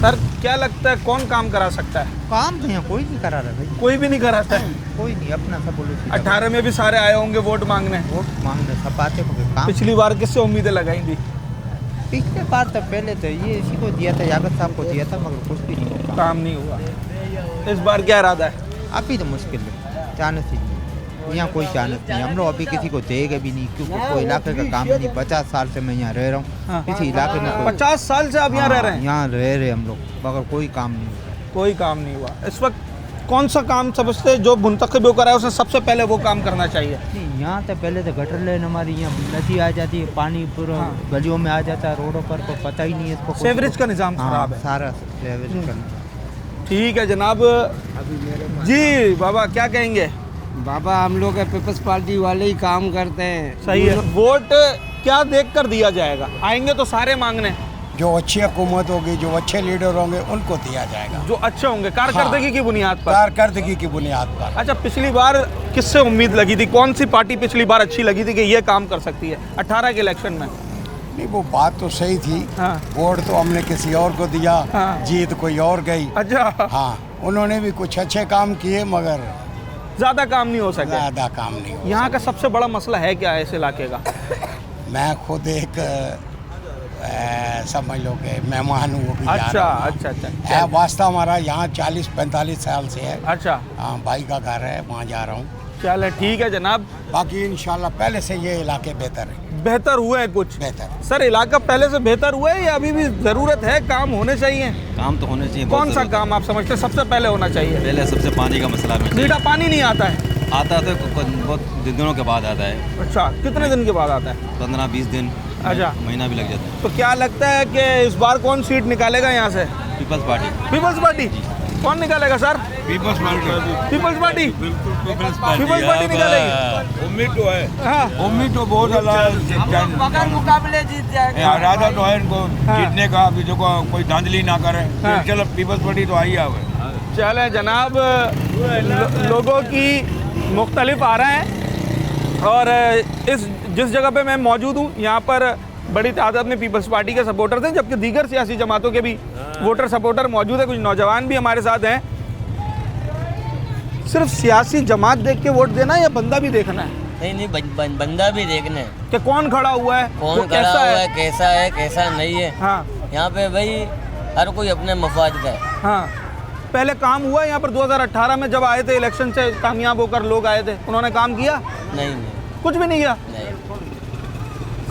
सर क्या लगता है कौन काम करा सकता है? काम तो यहाँ कोई नहीं करा रहा भाई, कोई भी नहीं कराता है। कोई नहीं, अपना सब बोलो। 18 में भी सारे आए होंगे वोट मांगने। सब आते होंगे। काम पिछली बार किससे उम्मीदें लगाई थी? पिछले बार तो पहले तो ये इसी को दिया था, यागत साहब को दिया था, मगर कुछ भी नहीं हुआ, काम नहीं हुआ। इस बार क्या इरादा है? अभी तो मुश्किल है, चांस ही नहीं, यहाँ कोई चांस नहीं। हम लोग अभी किसी को देगा भी नहीं, क्योंकि कोई इलाके का काम नहीं। 50 साल से मैं यहाँ रह रहा हूँ, किसी इलाके में 50 साल से आप यहाँ रह रहे हैं? यहाँ रह रहे हम लोग, मगर कोई काम नहीं हुआ। कोई काम नहीं हुआ। इस वक्त कौन सा काम समझते जो मुंतखब होकर आया उसने सबसे पहले वो काम करना चाहिए? यहाँ तो पहले तो गटर लाइन हमारी यहाँ नदी आ जाती है, पानी पूरा गलियों में आ जाता है, रोडों पर तो पता ही नहीं है इसको। सीवरेज का निज़ाम खराब है सारा सीवरेज का। ठीक है जनाब जी। बाबा क्या कहेंगे? बाबा हम लोग पीपल्स पार्टी वाले ही काम करते हैं। सही है। वोट क्या देख कर दिया जाएगा? आएंगे तो सारे मांगने, जो अच्छी हुकूमत होगी, जो अच्छे लीडर होंगे उनको दिया जाएगा। जो अच्छे होंगे कारकर्दगी की बुनियाद पर। कारकर्दगी की बुनियाद पर। अच्छा, पिछली बार किससे उम्मीद लगी थी? कौन सी पार्टी पिछली बार अच्छी लगी थी कि ये काम कर सकती है 18 के इलेक्शन में? नहीं, वो बात तो सही थी। वोट तो हमने किसी और को दिया, जीत कोई और गई। अच्छा। हाँ, उन्होंने भी कुछ अच्छे काम किए मगर ज़्यादा काम नहीं हो सके। ज़्यादा काम नहीं हो। यहाँ का सबसे बड़ा मसला है क्या है इस इलाके का? मैं खुद एक समझ लो कि मेहमान हूँ, वो भी अच्छा। है वास्ता हमारा यहाँ 40-45 साल से है। अच्छा। हाँ, भाई का घर है, वहाँ जा रहा हूँ। चले ठीक है जनाब। बाकी इंशाल्लाह पहले से ये इलाके बेहतर है। बेहतर हुए हैं कुछ? बेहतर। सर इलाका पहले से बेहतर हुआ है या अभी भी ज़रूरत है? काम होने चाहिए। काम तो होने चाहिए। कौन सा काम आप समझते हैं सबसे पहले होना चाहिए? पहले सबसे पानी का मसला है। मीठा पानी नहीं आता है? आता तो बहुत दिनों के बाद आता है। अच्छा, कितने दिन के बाद आता है? 15-20 दिन, अच्छा, महीना भी लग जाता है। तो क्या लगता है कि इस बार कौन सीट निकालेगा यहाँ से? Peoples Party. पीपल्स पार्टी कौन निकालेगा sir? Peoples Party. Peoples Party Peoples Party निकालेगी। उम्मीद तो है। हाँ, उम्मीद तो बहुत मगर मुकाबले जीत जाएगा। इरादा तो है इनको जीतने का। अभी जो कोई धांधली ना करे। चलो पीपल्स पार्टी तो आई है। चले जनाब, लोगों की मुख्तलिफ आ रहे हैं और इस जिस जगह पे मैं मौजूद हूँ यहाँ पर बड़ी तादाद में पीपल्स पार्टी के सपोर्टर थे, जबकि दीगर सियासी जमातों के भी वोटर सपोर्टर मौजूद है। कुछ नौजवान भी हमारे साथ हैं। सिर्फ सियासी जमात देख के वोट देना है या बंदा भी देखना है? नहीं, बंदा भी देखना है कि कौन खड़ा हुआ है, कौन खड़ा कैसा हुआ है, कैसा नहीं है। हाँ, यहाँ पे भाई हर कोई अपने मफाद का है। हाँ, पहले काम हुआ है यहाँ पर 2018 में जब आए थे इलेक्शन से कामयाब होकर लोग आए थे, उन्होंने काम किया? नहीं, कुछ भी नहीं किया।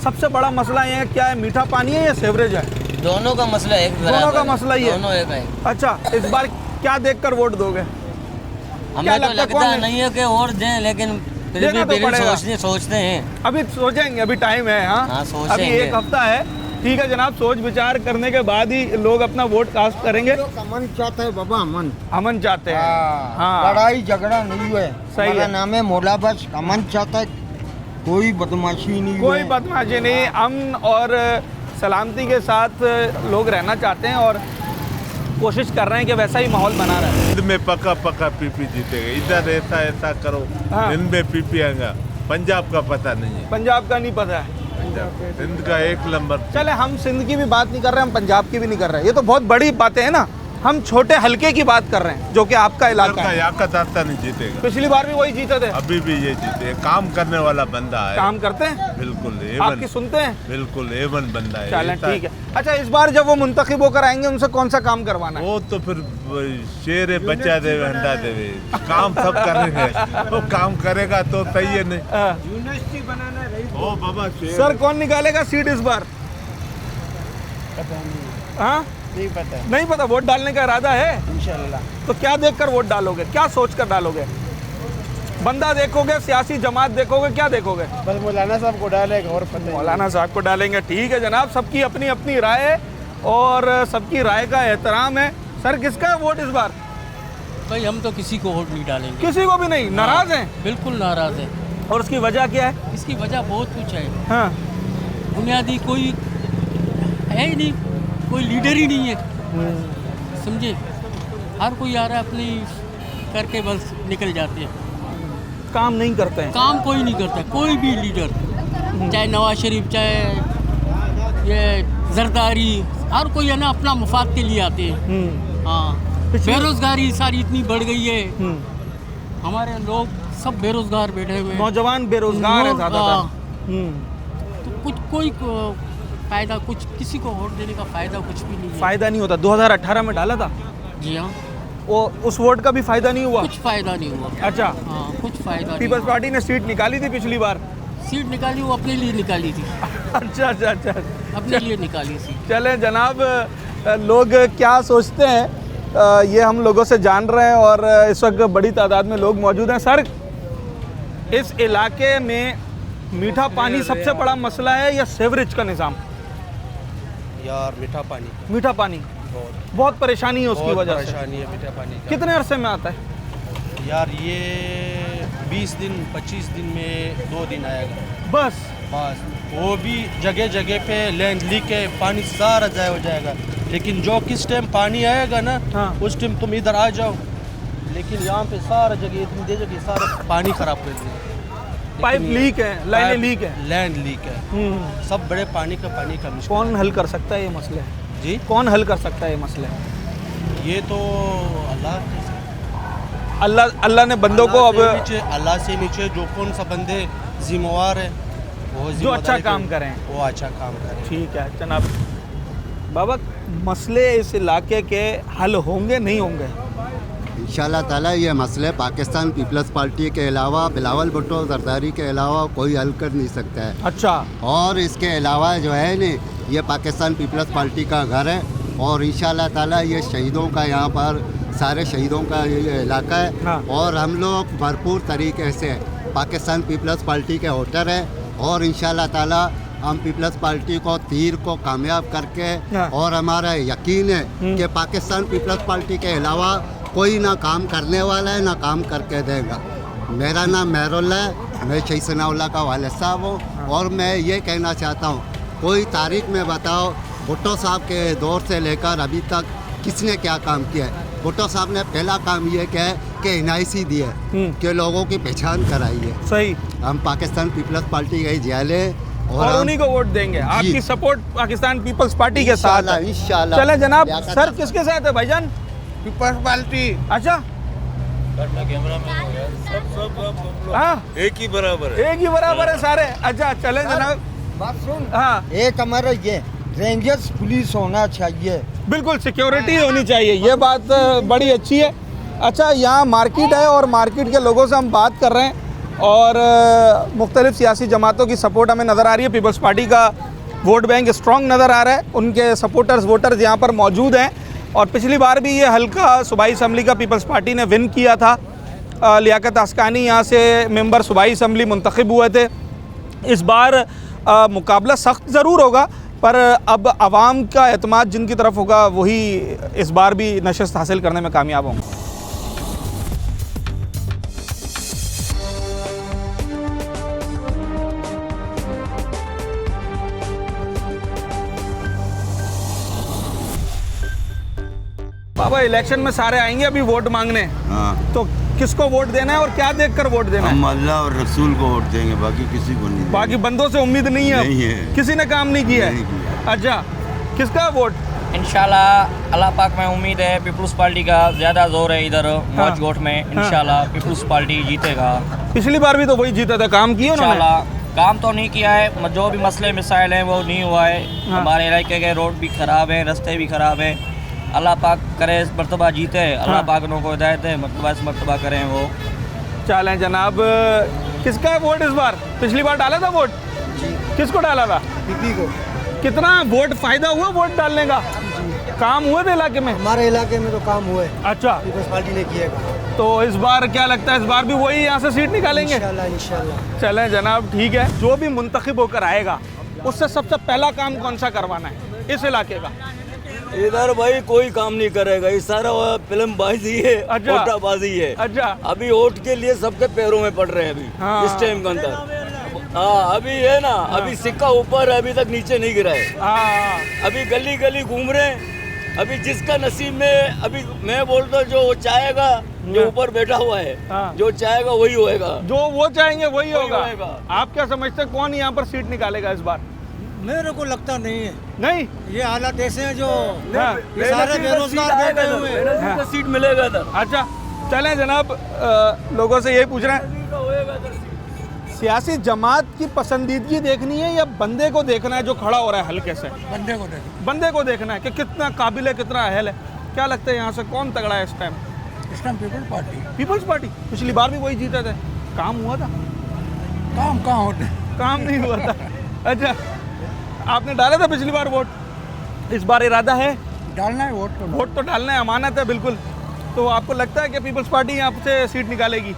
सबसे बड़ा मसला ये है क्या है, मीठा पानी है या सेवरेज है? दोनों का मसला एक दोनों का मसला ही है। दोनों एक है। अच्छा, इस बार क्या देखकर वोट दोगे? हमें तो लगता नहीं है कि वोट दें, लेकिन फिर भी सोचते हैं। अभी सोचेंगे, अभी टाइम है। हाँ, अभी एक हफ्ता है। ठीक है जनाब, सोच विचार करने के बाद ही लोग अपना वोट कास्ट करेंगे। अमन चाहते हैं बाबा, अमन चाहते हैं। हाँ, लड़ाई झगड़ा नहीं हुए। सही है। नाम है मोला बस अमन चाहता है, कोई बदमाशी नहीं, कोई बदमाशी नहीं, अमन और सलामती के साथ लोग रहना चाहते हैं और कोशिश कर रहे हैं कि वैसा ही माहौल बना रहे। हिंद में पक्का पीपी जीतेगा। इधर ऐसा करो। हाँ। हिंद में पीपी आएगा। पंजाब का पता नहीं है। पंजाब का नहीं पता है। सिंध का एक नंबर। चले, हम सिंध की भी बात नहीं कर रहे, हम पंजाब की भी नहीं कर रहे। ये तो बहुत बड़ी बातें हैं ना। हम छोटे हल्के की बात कर रहे हैं जो कि आपका इलाका है। याकत नहीं जीतेगा। पिछली बार भी वही जीते थे, अभी भी ये जीते। काम करने वाला बंदा है। काम करते हैं बिल्कुल, आपकी सुनते हैं बिल्कुल, एवन बंदा है। चलें ठीक है। अच्छा, इस बार जब वो मुंतखब होकर आएंगे उनसे कौन सा काम करवाना है? वो तो फिर शेर बच्चा देवे अंडा देवे, काम सब करेंगे। वो काम करेगा तो सही है। नहीं यूनिवर्सिटी बनाना रही। ओ बाबा, सर कौन निकालेगा सीट इस बार? हाँ, नहीं पता। वोट डालने का इरादा है इंशाल्लाह। तो क्या देखकर वोट डालोगे, क्या सोच कर डालोगे? बंदा देखोगे, सियासी जमात देखोगे, क्या देखोगे? बस मौलाना साहब को डालेगा और पता। मौलाना साहब को डालेंगे। ठीक है जनाब, सबकी अपनी अपनी राय है और सबकी राय का एहतराम है। सर किसका है वोट इस बार? भाई हम तो किसी को वोट नहीं डालेंगे। किसी को भी नहीं? नाराज हैं? बिल्कुल नाराज है। और उसकी वजह क्या है? इसकी वजह बहुत कुछ है। हाँ, बुनियादी कोई है ही नहीं, कोई लीडर ही नहीं है, समझे। हर कोई आ रहा है अपनी करके बस निकल जाते हैं, काम नहीं करते हैं। काम कोई नहीं करता, कोई भी लीडर, चाहे नवाज शरीफ, चाहे ये जरदारी, हर कोई है ना अपना मुफाद के लिए आते हैं। हाँ, बेरोजगारी सारी इतनी बढ़ गई है, हमारे लोग सब बेरोजगार बैठे हुए हैं। नौजवान बेरोजगार है ज़्यादातर। तो कुछ कोई फायदा, कुछ किसी को वोट देने का फायदा कुछ भी नहीं है। फायदा नहीं होता। 2018 में डाला था। जी हाँ, वो उस वोट का भी फायदा नहीं हुआ। कुछ फायदा नहीं हुआ। अच्छा, हाँ, कुछ फायदा। पीपल्स पार्टी ने सीट निकाली थी पिछली बार। सीट निकाली, वो अपने लिए निकाली थी। अच्छा अच्छा अच्छा, अपने लिए निकाली थी। चलें जनाब, लोग क्या सोचते हैं ये हम लोगों से जान रहे हैं और इस वक्त बड़ी तादाद में लोग मौजूद हैं। सर, इस इलाके में मीठा पानी सबसे बड़ा मसला है या सेवरेज का निज़ाम? यार मीठा पानी। मीठा पानी बहुत परेशानी है उसकी वजह से। परेशानी है मीठा पानी का। कितने अरसे में आता है? यार ये 20 दिन 25 दिन में 2 दिन आएगा बस। वो भी जगह जगह पे लैंड लीक है, पानी सारा ज़ाया हो जाएगा। लेकिन जो किस टाइम पानी आएगा ना, उस टाइम तुम इधर आ जाओ। लेकिन यहाँ पे सारा जगह इतनी जगह सारा पानी खराब कर दिया। पाइप लीक है, लाइनें लीक है, लैंड लीक है, सब बड़े पानी का मुश्किल। कौन हल कर सकता है ये मसले? जी, कौन हल कर सकता है ये मसले? ये तो अल्लाह ने बंदों को अब अल्लाह से नीचे जो कौन सा बंदे जिम्मेवार है वो जो अच्छा काम करें, वो अच्छा काम करें। ठीक है जनाब। बाबा, मसले इस इलाके के हल होंगे नहीं होंगे? इंशाल्लाह ताला ये मसले पाकिस्तान पीपल्स पार्टी के अलावा बिलावल भुट्टो जरदारी के अलावा कोई हल कर नहीं सकता है। अच्छा। और इसके अलावा जो है न ये पाकिस्तान पीपल्स पार्टी का घर है और इंशाल्लाह ताला ये शहीदों का यहाँ पर सारे शहीदों का ये इलाका है। हाँ। और हम लोग भरपूर तरीके से पाकिस्तान पीपल्स पार्टी के वोटर हैं और इंशाल्लाह ताला हम पीपल्स पार्टी को तीर को कामयाब करके और हमारा यकीन है कि पाकिस्तान पीपल्स पार्टी के अलावा कोई ना काम करने वाला है ना काम करके देगा। मेरा नाम मेहरुल्लाह है, मैं शहीद सनाउल्लाह का वालिद साहब हूँ और मैं ये कहना चाहता हूँ कोई तारीख में बताओ भुट्टो साहब के दौर से लेकर अभी तक किसने क्या काम किया है। भुट्टो साहब ने पहला काम ये किया है कि NIC दी है कि लोगों की पहचान कराई है। सही। हम पाकिस्तान पीपल्स पार्टी के जियाले और उन्हीं को वोट देंगे। आपकी सपोर्ट पाकिस्तान पीपल्स पार्टी के साथ है। इंशाल्लाह। चले जनाब, सर किसके साथ है भाईजान? Peoples Party. अच्छा, हाँ एक ही बराबर है। एक ही बराबर है सारे। अच्छा चले जनाब। बात सुन। हाँ, एक हमारा ये रेंजर्स पुलिस होना चाहिए। बिल्कुल सिक्योरिटी होनी चाहिए, ये बात बड़ी अच्छी है। अच्छा, यहाँ मार्केट है और मार्केट के लोगों से हम बात कर रहे हैं और मुख्तलिफ सियासी जमातों की सपोर्ट हमें नज़र आ रही है। पीपल्स पार्टी का वोट बैंक स्ट्रॉन्ग नज़र आ रहा है, उनके सपोर्टर्स वोटर्स यहाँ पर मौजूद हैं और पिछली बार भी ये हल्का सूबाई असम्बली का पीपल्स पार्टी ने विन किया था। लियाकत अस्कानी यहाँ से मेंबर सूबाई असम्बली मुंतखब हुए थे। इस बार मुकाबला सख्त ज़रूर होगा पर अब आवाम का एतमाद जिनकी तरफ होगा वही इस बार भी नशस्त हासिल करने में कामयाब होंगे। बाबा, इलेक्शन में सारे आएंगे अभी वोट मांगने। हाँ। तो किसको वोट देना है और क्या देखकर वोट देना है? हम अल्लाह और रसूल को वोट देंगे, बाकी किसी को नहीं। बाकी बंदों से उम्मीद नहीं है? नहीं है, किसी ने काम नहीं किया है। अच्छा, किसका वोट? इंशाल्लाह अल्लाह पाक में उम्मीद है पीपल्स पार्टी का ज़्यादा जोर है इधर मौज गोट में। इंशाल्लाह पीपल्स पार्टी जीतेगा। पिछली बार भी तो वही जीता था। काम किया उन्होंने? काम तो नहीं किया है, जो भी मसले मिसाइल हैं वो नहीं हुआ है। हमारे इलाके के रोड भी ख़राब है, रास्ते भी ख़राब है। अल्लाह पाक करे इस मरतबा जीते। अल्लाह पाक को हिदायत है, मरतबा इस मरतबा करें वो। चलें जनाब, किसका है वोट इस बार? पिछली बार डाला था वोट? किसको डाला था? पीपी को। कितना वोट फ़ायदा हुआ वोट डालने का? काम हुए थे इलाके में? हमारे इलाके में तो काम हुए। अच्छा, पीपल्स पार्टी ने किया। तो इस बार क्या लगता है, इस बार भी वही यहाँ से सीट निकालेंगे? इंशाल्लाह। चलें जनाब, ठीक है। जो भी मुंतखब होकर आएगा उससे सबसे पहला काम कौन सा करवाना है इस इलाके का? इधर भाई कोई काम नहीं करेगा, ये सारा फिल्म बाजी है। अच्छा। वोटाबाजी है। अच्छा। अभी वोट के लिए सबके पैरों में पड़ रहे हैं अभी। हाँ। इस टाइम के अंदर। हाँ, अभी है ना। हाँ। अभी सिक्का ऊपर है, अभी तक नीचे नहीं गिरा है। हाँ। अभी गली गली घूम रहे हैं। अभी जिसका नसीब में, अभी मैं बोलता जो चाहेगा, जो ऊपर बैठा हुआ है। हाँ। जो चाहेगा वही होएगा, जो वो चाहेंगे वही होगा। आप क्या समझते हैं कौन यहाँ पर सीट निकालेगा इस बार? मेरे को लगता नहीं है। नहीं, ये हालात ऐसे हैं जो ये सारे बेरोजगार बैठे हुए हैं। सीट मिलेगा इधर। अच्छा, चलें जनाब, लोगों से यही पूछ रहे हैं, सियासी जमात की पसंदीदगी देखनी है या बंदे को देखना है जो खड़ा हो रहा है हल्के से? बंदे को देखना है कि कितना काबिल है, कितना अहल है। क्या लगता है यहाँ से कौन तगड़ा है इस time? Peoples Party. Peoples Party. पिछली बार भी वही जीता था। काम हुआ था? काम कहाँ होते? काम नहीं हुआ था। अच्छा, आपने डाला था पिछली बार वोट? इस बार इरादा है डालना है वोट? वोट तो डालना है, अमानत है बिल्कुल। तो आपको लगता है कि पीपल्स पार्टी यहाँ से सीट निकालेगी?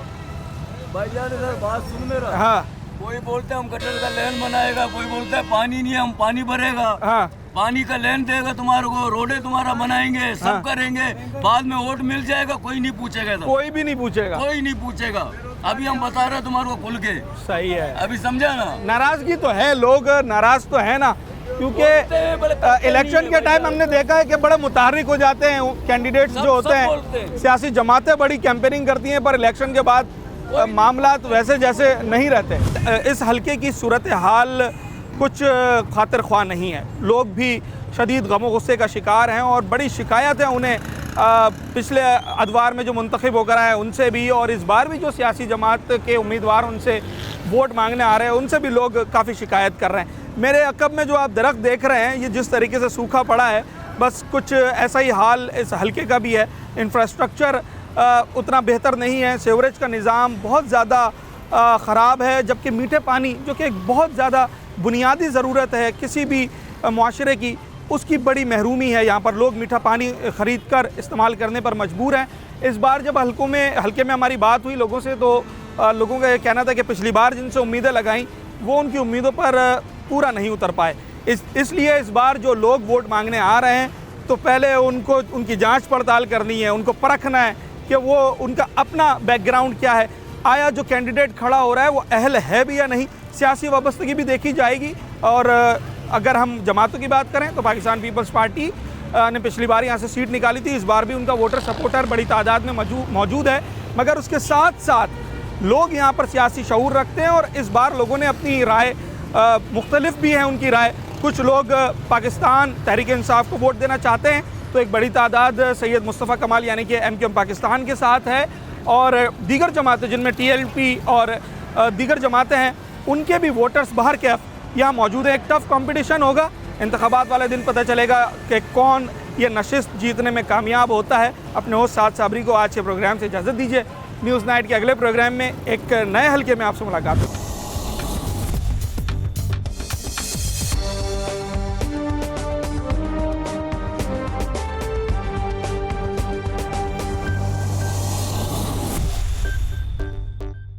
भाईजान इधर बात सुन मेरा। हाँ। कोई बोलते है हम गटर का लेन बनाएगा, कोई बोलता है पानी नहीं है हम पानी भरेगा। हाँ। पानी का लेन देगा तुम्हारे को, रोडे तुम्हारा बनाएंगे, सब हाँ। करेंगे। बाद में वोट मिल जाएगा, कोई नहीं पूछेगा। कोई भी नहीं पूछेगा? कोई नहीं पूछेगा। अभी हम बता रहे हैं तुम्हारे को खुल के। सही है। अभी समझा ना? नाराजगी तो है, लोग नाराज तो है ना, क्योंकि इलेक्शन के टाइम हमने देखा है कि बड़े मुतहर्रिक हो जाते हैं कैंडिडेट्स जो होते हैं। सियासी जमातें बड़ी कैंपेनिंग करती हैं पर इलेक्शन के बाद मामला तो वैसे जैसे नहीं रहते। इस हल्के की सूरत हाल कुछ खातिर ख्वाह नहीं है। लोग भी शदीद गम गुस्से का शिकार हैं और बड़ी शिकायत है उन्हें पिछले अदवार में जो मुंतखब होकर आए उनसे भी, और इस बार भी जो सियासी जमात के उम्मीदवार उनसे वोट मांगने आ रहे हैं उनसे भी लोग काफ़ी शिकायत कर रहे हैं। मेरे अकब में जो आप दरख्त देख रहे हैं ये जिस तरीके से सूखा पड़ा है, बस कुछ ऐसा ही हाल इस हल्के का भी है। इंफ्रास्ट्रक्चर उतना बेहतर नहीं है, सीवरेज का निज़ाम बहुत ज़्यादा ख़राब है, जबकि मीठे पानी जो कि एक बहुत ज़्यादा बुनियादी ज़रूरत है किसी भी माशरे की, उसकी बड़ी महरूमी है। यहाँ पर लोग मीठा पानी ख़रीद कर इस्तेमाल करने पर मजबूर हैं। इस बार जब हल्के में हमारी बात हुई लोगों से, तो लोगों का ये कहना था कि पिछली बार जिनसे उम्मीदें लगाईं वो उनकी उम्मीदों पर पूरा नहीं उतर पाए। इसलिए इस बार जो लोग वोट मांगने आ रहे हैं तो पहले उनको उनकी जांच पड़ताल करनी है, उनको परखना है कि वो उनका अपना बैकग्राउंड क्या है, आया जो कैंडिडेट खड़ा हो रहा है वो अहल है भी या नहीं, सियासी वाबस्तगी भी देखी जाएगी। और अगर हम जमातों की बात करें तो पाकिस्तान पीपल्स पार्टी ने पिछली बार यहाँ से सीट निकाली थी, इस बार भी उनका वोटर सपोर्टर बड़ी तादाद में मौजूद है, मगर उसके साथ साथ लोग यहाँ पर सियासी शऊर रखते हैं और इस बार लोगों ने अपनी राय मुख्तलिफ भी है उनकी राय। कुछ लोग पाकिस्तान तहरीक इंसाफ को वोट देना चाहते हैं, तो एक बड़ी तादाद सैयद मुस्तफ़ा कमाल यानी कि MQM पाकिस्तान के साथ है, और दीगर जमातें जिनमें TLP और दीगर जमातें हैं उनके भी वोटर्स बाहर के यहाँ मौजूद है। एक टफ कंपटीशन होगा, इंतखाबात वाले दिन पता चलेगा कि कौन ये नशिस्त जीतने में कामयाब होता है। अपने होस्ट साद साबरी को आज के प्रोग्राम से इजाज़त दीजिए। न्यूज़ नाइट के अगले प्रोग्राम में एक नए हल्के में आपसे मुलाकात होगी।